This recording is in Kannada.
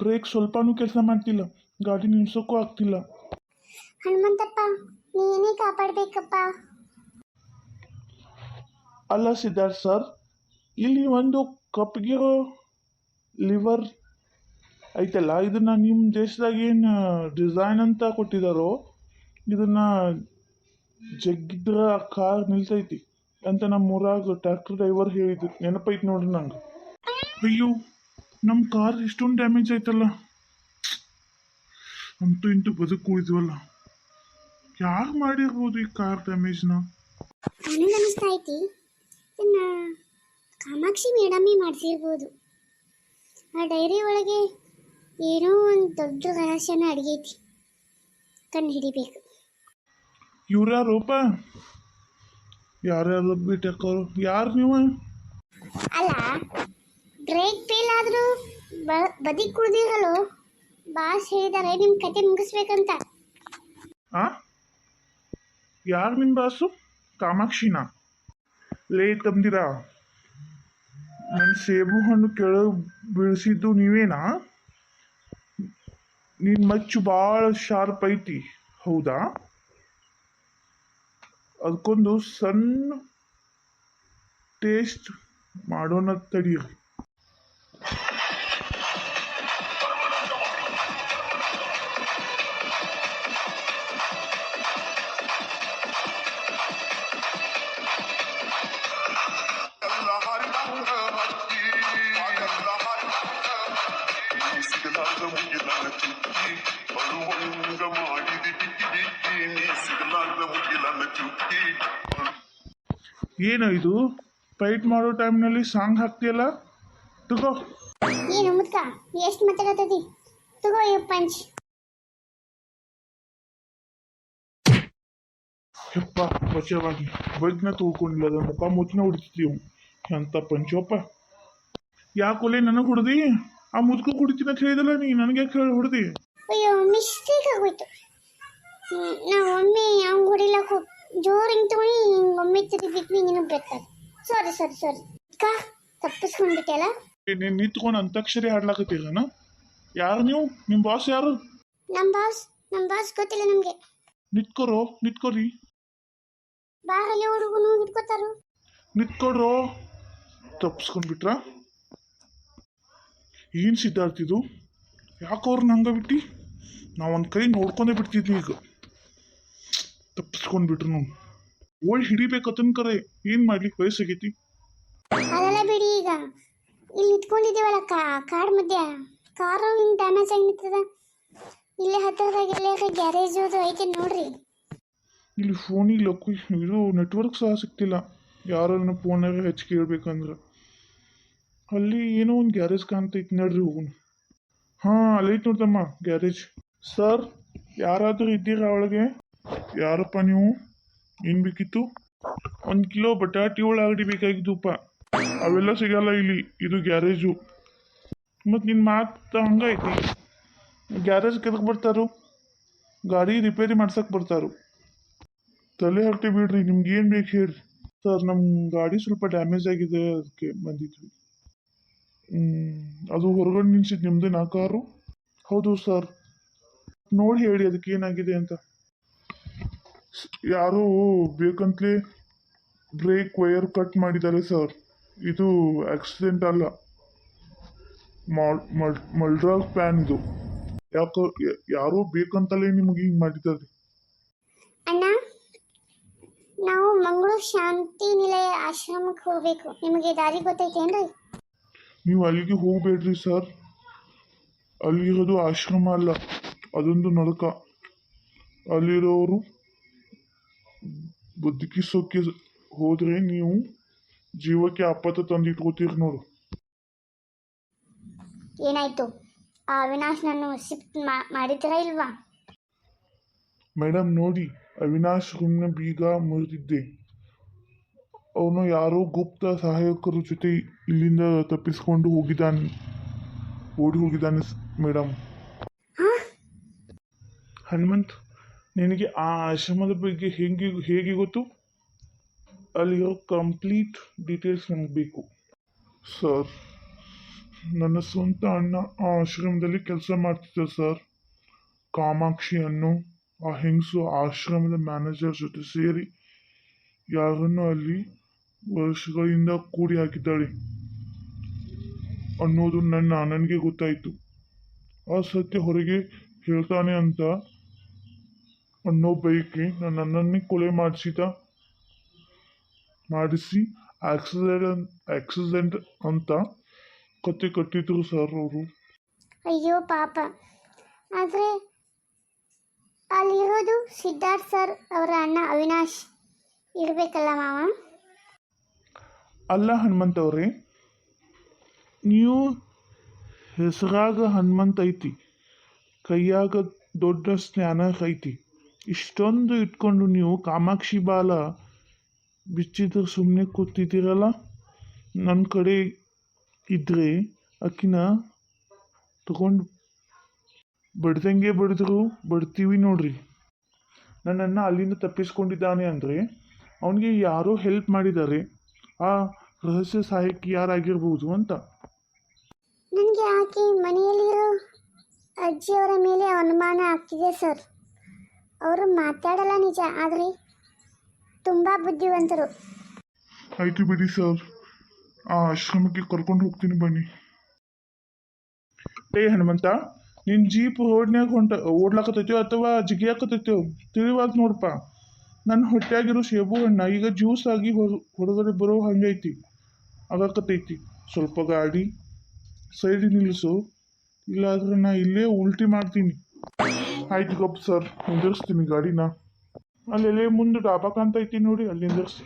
ಬ್ರೇಕ್ ಸ್ವಲ್ಪನೂ ಕೆಲಸ ಮಾಡ್ತಿಲ್ಲ, ಗಾಡಿ ನಿಲ್ಸೋಕ್ಕೂ ಆಗ್ತಿಲ್ಲ. ಹನುಮಂತಪ್ಪ, ನೀನೇ ಕಾಪಾಡಬೇಕಪ್ಪ. ಅಲ್ಲ ಸಿದ್ಧಾರ್ಥ್ ಸರ್, ಇಲ್ಲಿ ಒಂದು ಕಪ್ಗಿರೋ ಲಿವರ್ ಐತಲ್ಲ, ಇದನ್ನು ನಿಮ್ಮ ದೇಶದಾಗ ಏನು ಡಿಸೈನ್ ಅಂತ ಕೊಟ್ಟಿದ್ದಾರೋ, ಇದನ್ನು ಜಗ್ಗಿದ್ರ ಕಾರ್ ನಿಲ್ತೈತಿ ಅಂತ ನಮ್ಮ ಊರಾಗ ಟ್ರ್ಯಾಕ್ಟರ್ ಡ್ರೈವರ್ ಹೇಳಿದ್ದು ನೆನಪೈತಿ ನೋಡ್ರಿ ನಂಗೆ. ಅಯ್ಯೋ, ನಮ್ಮ ಕಾರ್ ಇಷ್ಟೊಂದು ಡ್ಯಾಮೇಜ್ ಆಯ್ತಲ್ಲ, ಅಂತೂ ಇಂತೂ ಬದುಕು ಉಳಿದ್ವಲ್ಲ. ಯಾರು ಮಾಡಿರ್ಬೋದು ಈ ಕಾರ್ ಡ್ಯಾಮೇಜ್ನ? ನನಗೆ ಅನಿಸ್ತಾ ಐತಿ ಇದನ್ನ ಕಾಮಾಕ್ಷಿ ಮೇಡಮೇ ಮಾಡಿಸಿರ್ಬೋದು. ಆ ಡೈರಿ ಒಳಗೆ ಏನೋ ಒಂದು ದೊಡ್ಡ ರಹಸ್ಯನ ಅಡಗೈತಿ, ಕಂಡು ಹಿಡಿಬೇಕು. ಇವ್ರ್ಯಾರೋಪ? ಯಾರ್ಯಾರು ಬಿಟ್ಟಾಕೋರು? ಯಾರು ನೀವು? ಅಲ್ಲ, ಬ್ರೇಕ್ ಫೇಲ್ ಆದರೂ ಬದಿ ಕುಡ್ದಿರಲು ಬಾಸ್ ಹೇಳಿದ್ದಾರೆ ನಿಮ್ಮ ಕತೆ ಮುಗಿಸ್ಬೇಕಂತ. ಆ ಯಾರು ನಿಮ್ಮ ಬಾಸು? ಕಾಮಾಕ್ಷಿನ? ಲೇ ತಂದಿರಾ, ನನ್ನ ಸೇಬು ಹಣ್ಣು ಕೆಳಗೆ ಬೀಳಿಸಿದ್ದು ನೀವೇನಾ? ನಿನ್ನ ಮಚ್ಚು ಭಾಳ ಶಾರ್ಪ್ ಐತಿ, ಹೌದಾ? ಅದಕ್ಕೊಂದು ಸಣ್ಣ ಟೇಸ್ಟ್ ಮಾಡೋಣ ತಡೀರಿ. ಏನು ಇದು, ಫೈಟ್ ಮಾಡೋ ಟೈಮ್ನಲ್ಲಿ ಸಾಂಗ್ ಹಾಕ್ತಿಯಲ್ಲ? ತಗೋ. ಏನು ಮುದ್ಕ ಎಷ್ಟು ಮಾತಾಡತದಿ? ತಗೋ ಈ ಪಂಚ್. ಯಪ್ಪ, ಬಚಾವಾಗಿ ಬೈಕ್ನ ತೊಳ್ಕೊಂಡಿಲ್ಲ, ಅದ ಮುಖ ಮುಚ್ಚಿನ ಹೊಡಿತೀವಿ ಅಂತ ಪಂಚೋಪ್ಪ. ಯಾಕೊಲೆ ನನಗೆ ಹೊಡೆದಿ? ಆ ಮುದ್ಕು ಕುಡಿತೀನಿ ಅಂತ ಹೇಳಿದಲ್ಲ ನೀ, ನನಗೆ ಯಾಕೆ ಹೇಳಿ ಹೊಡೆದಿ? ಅಯ್ಯೋ, ಮಿಸ್ಟೇಕ್ ಆಗೋಯ್ತು. ನಾವು ಒಮ್ಮೆ ಅವ್ನು ಹೊಡಿಲಕ್ಕೆ ಹೋಗಿ ಜೋರು ಹಿಂಗೆ ತಗೊಂಡು ಒಮ್ಮೆ ತಿರುಗಿದ್ವಿ, ನೀನು ಬೇಕಾದ. ಸಾರಿ ಸಾರಿ ಸಾರಿ ಕಾ, ತಪ್ಪಿಸ್ಕೊಂಡ್ಬಿಟ್ಟೆ ಅಲ್ಲ. ನೀನು ನಿಂತ್ಕೊಂಡು ಅಂತಾಕ್ಷರಿ ಹಾಡ್ಲಾಕತ್ತೀರನ? ಯಾರು ನೀವು? ನಿಮ್ಮ ಬಾಸ್ ಯಾರು? ನಮ್ಮ ಬಾಸ್ ಗೊತ್ತಿಲ್ಲ ನಮಗೆ. ನಿತ್ಕೋರೋ, ನಿತ್ಕೋರಿ. ಬಾರಲ್ಲಿ ಹುಡುಗನು ಹಿಡ್ಕೋತಾರು. ನಿತ್ಕೊಡ್ರೋ. ತಪ್ಪಿಸ್ಕೊಂಡ್ಬಿಟ್ರ? ಏನು ಸಿದ್ಧಾರ್ಥಿದು, ಯಾಕವ್ರನ್ನ ಹಂಗೆ ಬಿಟ್ಟು? ನಾವೊಂದು ಕೈ ನೋಡ್ಕೊಂಡೇ ಬಿಡ್ತಿದ್ವಿ, ಈಗ ತಪ್ಪಿಸ್ಕೊಂಡ್ಬಿಟ್ರು. ನಾವು ಓಳ್ ಹಿಡಿಬೇಕತ್ತನ್ ಕರೆ, ಏನು ಮಾಡ್ಲಿಕ್ಕೆ ವಯಸ್ಸಾಗೈತಿ. ಅದೆಲ್ಲ ಬಿಡಿ, ಈಗ ಇಲ್ಲಿ ನಿಂತ್ಕೊಂಡಿದ್ದೀವಲ್ಲ ಕಾಡ್ ಮಧ್ಯ, ಕಾರು ಹಿಂಗೆ ಡ್ಯಾಮೇಜ್ ಆಗಿ ನಿಂತದ. ಇಲ್ಲೇ ಹತ್ತಿರದಾಗ ಇಲ್ಲೇ ಗ್ಯಾರೇಜ್ ಅದು ಐತೆ ನೋಡ್ರಿ. ಇಲ್ಲಿ ಫೋನಿಗೆ ಲಕ್ಕು ಇದು ನೆಟ್ವರ್ಕ್ ಸಹ ಸಿಗ್ತಿಲ್ಲ, ಯಾರನ್ನ ಫೋನಾಗ ಹೆಚ್ಚಿಗೆ ಹೇಳ್ಬೇಕಂದ್ರೆ. ಅಲ್ಲಿ ಏನೋ ಒಂದು ಗ್ಯಾರೇಜ್ ಕಾಣ್ತೈತಿ, ನಡ್ರಿ ಹೋಗುನು. ಹಾಂ, ಅಲ್ಲೈತೆ ನೋಡ್ತಮ್ಮ ಗ್ಯಾರೇಜ್. ಸರ್, ಯಾರಾದರೂ ಇದ್ದೀರಾ ಒಳಗೆ? ಯಾರಪ್ಪ ನೀವು? ಏನು ಬೇಕಿತ್ತು? 1 ಕಿಲೋ ಬಟಾಟಿ ಉಳ್ಳಾಗಡ್ಡಿ ಬೇಕಾಗಿದ್ದಪ್ಪ. ಅವೆಲ್ಲ ಸಿಗಲ್ಲ ಇಲ್ಲಿ, ಇದು ಗ್ಯಾರೇಜು. ಮತ್ತು ನಿನ್ನ ಮಾತು ಹಂಗೈತಿ. ಗ್ಯಾರೇಜ್ ಕೆದಕ್ಕೆ ಬರ್ತಾರೋ? ಗಾಡಿ ರಿಪೇರಿ ಮಾಡ್ಸಕ್ಕೆ ಬರ್ತಾರೋ? ತಲೆ ಹರಟೆ ಬಿಡ್ರಿ, ನಿಮ್ಗೆ ಏನು ಬೇಕು ಹೇಳ್ರಿ. ಸರ್, ನಮ್ಮ ಗಾಡಿ ಸ್ವಲ್ಪ ಡ್ಯಾಮೇಜ್ ಆಗಿದೆ, ಅದಕ್ಕೆ ಬಂದಿದ್ವಿ. ಅದು ಹೊರಗಡೆ ನಿಲ್ಸಿದ್ದು ನಿಮ್ಮದೇನಾ ಕಾರು? ಹೌದು ಸರ್. ನೋಡಿ ಹೇಳಿ ಅದಕ್ಕೆ ಏನಾಗಿದೆ ಅಂತ. ಯಾರೋ ಬೇಕಂತಲೇ ಬ್ರೇಕ್ ವೈರ್ ಕಟ್ ಮಾಡಿದ್ದಾರೆ ಸರ್. ಇದು ಆಕ್ಸಿಡೆಂಟ್ ಅಲ್ಲ, ಮಲ್ಡ್ರಾಲ್ ಪ್ಲಾನ್ ಇದು. ಯಾರೋ ಬೇಕಂತಲೇ ನಿಮಗೆ ಹಿಂಗೆ ಮಾಡಿದ್ದಾರೆ. ಅಣ್ಣ, ನಾವು ಮಂಗಳೂರು ಶಾಂತಿ ನಿಲಯ ಆಶ್ರಮಕ್ಕೆ ಹೋಗ್ಬೇಕು, ನಿಮಗೆ ದಾರಿ ಗೊತ್ತೈತೇನ್ರಿ? ನೀವು ಅಲ್ಲಿಗೆ ಹೋಗಬೇಡ್ರಿ ಸರ್, ಅಲ್ಲಿರೋದು ಆಶ್ರಮ ಅಲ್ಲ, ಅದೊಂದು ನರಕ. ಅಲ್ಲಿರೋರು ಬದುಕಿಸೋಕೆ ಹೋದರೆ ನೀವು ಜೀವಕ್ಕೆ ಆಪತ್ತು ತಂದಿಟ್ಕೋತೀರಿ ನೋಡು. ಏನಾಯ್ತು? ಆ ಅವಿನಾಶ್ ನನ್ನ ಶಿಫ್ಟ್ ಮಾಡಿದ್ದೀರಾ ಇಲ್ವಾ? ಮೇಡಮ್ ನೋಡಿ, ಅವಿನಾಶ್ ರೂಮ್ನ ಬೀಗ ಮುರಿದಿದ್ದೆ. ಅವನು ಯಾರೋ ಗುಪ್ತ ಸಹಾಯಕರ ಜೊತೆ ಇಲ್ಲಿಂದ ತಪ್ಪಿಸ್ಕೊಂಡು ಓಡಿ ಹೋಗಿದ್ದಾನೆ ಮೇಡಮ್. ಹನುಮಂತ್, ನಿನಗೆ ಆ ಆಶ್ರಮದ ಬಗ್ಗೆ ಹೇಗೆ ಗೊತ್ತು? ಅಲ್ಲಿರೋ ಕಂಪ್ಲೀಟ್ ಡೀಟೇಲ್ಸ್ ನಮಗೆ ಬೇಕು ಸರ್. ನನ್ನ ಸ್ವಂತ ಅಣ್ಣ ಆ ಆಶ್ರಮದಲ್ಲಿ ಕೆಲಸ ಮಾಡ್ತಿದ್ದ ಸರ್. ಕಾಮಾಕ್ಷಿ ಅನ್ನೋ ಆ ಹೆಂಗಸು ಆಶ್ರಮದ ಮ್ಯಾನೇಜರ್ ಜೊತೆ ಸೇರಿ ಯಾರನ್ನು ಅಲ್ಲಿ ವರ್ಷಗಳಿಂದ ಕೂಡಿ ಹಾಕಿದ್ದಾಳೆ ಅನ್ನೋದು ನನಗೆ ಗೊತ್ತಾಯಿತು. ಆ ಸತ್ಯ ಹೊರಗೆ ಹೇಳ್ತಾನೆ ಅಂತ ಅನ್ನೋ ಬೈಕೆ ನನ್ನನ್ನೇ ಕೊಲೆ ಮಾಡಿಸಿ ಆಕ್ಸಿಡೆಂಟ್ ಅಂತ ಕತೆ ಕಟ್ಟಿದ್ರು ಸರ್ ಅವರು. ಅಯ್ಯೋ ಪಾಪ. ಆದರೆ ಅಲ್ಲಿರೋದು ಸಿದ್ಧಾರ್ಥ್ ಸರ್ ಅವರ ಅಣ್ಣ ಅವಿನಾಶ್ ಇರಬೇಕಲ್ಲ ಮಾವ. ಅಲ್ಲ ಹನುಮಂತ ಅವರೇ, ನೀವು ಹೆಸರಾಗ ಹನುಮಂತ ಐತಿ, ಕೈಯಾಗ ದೊಡ್ಡ ಸ್ನ್ಯಾನ ಐತಿ. ಇಷ್ಟೊಂದು ಇಟ್ಕೊಂಡು ನೀವು ಕಾಮಾಕ್ಷಿ ಬಾಲ ಬಿಚ್ಚಿದ್ರೆ ಸುಮ್ಮನೆ ಕೂತಿದ್ದೀರಲ್ಲ. ನನ್ನ ಕಡೆ ಇದ್ದರೆ ಅಕ್ಕಿನ ತಗೊಂಡು ಬಡ್ದಂಗೆ ಬಡ್ತೀವಿ ನೋಡ್ರಿ. ನನ್ನನ್ನು ಅಲ್ಲಿಂದ ತಪ್ಪಿಸ್ಕೊಂಡಿದ್ದಾನೆ ಅಂದರೆ ಅವನಿಗೆ ಯಾರೋ ಹೆಲ್ಪ್ ಮಾಡಿದ್ದಾರೆ. ಆ ರಹಸ್ಯ ಸಹಾಯಕಿ ಯಾರಾಗಿರ್ಬೋದು ಅಂತ. ನನಗೆ ಆಕೆ ಮನೆಯಲ್ಲಿರೋ ಅಜ್ಜಿಯವರ ಮೇಲೆ ಅನುಮಾನ ಆಗ್ತಿದೆ ಸರ್. ಅವರು ಮಾತಾಡಲ್ಲ ನಿಜ, ಆದರೆ ತುಂಬ ಬುದ್ಧಿವಂತರು. ಆಯ್ತು ಬಿಡಿ ಸರ್, ಆ ಆಶ್ರಮಕ್ಕೆ ಕರ್ಕೊಂಡು ಹೋಗ್ತೀನಿ ಬನ್ನಿ. ಹನುಮಂತ, ನಿನ್ನ ಜೀಪ್ ರೋಡ್ನ್ಯಾಗ ಓಡ್ಲಾಕತ್ತೈತೋ ಅಥವಾ ಜಿಗಿಯಾಕತ್ತೈತೋ ತಿಳಿವಾದ ನೋಡಪ್ಪ. ನನ್ನ ಹೊಟ್ಟೆಯಾಗಿರೋ ಸೇಬು ಹಣ್ಣ ಈಗ ಜ್ಯೂಸ್ ಆಗಿ ಹೊರಗಡೆ ಬರೋ ಹಂಗೈತಿ, ಆಗಾಕತ್ತೈತಿ. ಸ್ವಲ್ಪ ಗಾಡಿ ಸೈಡಿಗೆ ನಿಲ್ಲಿಸು, ಇಲ್ಲಾದ್ರೆ ನಾ ಇಲ್ಲೇ ಉಲ್ಟಿ ಮಾಡ್ತೀನಿ. ಆಯ್ತು ಗಪ್ ಸರ್, ನಿಂದಿರ್ಸ್ತೀನಿ ಗಾಡಿನ. ಅಲ್ಲೆಲ್ಲೇ ಮುಂದೆ ಡಾಬಾ ಕಾಣ್ತೈತಿ ನೋಡಿ, ಅಲ್ಲಿ ನಿಂದಿರ್ಸಿ.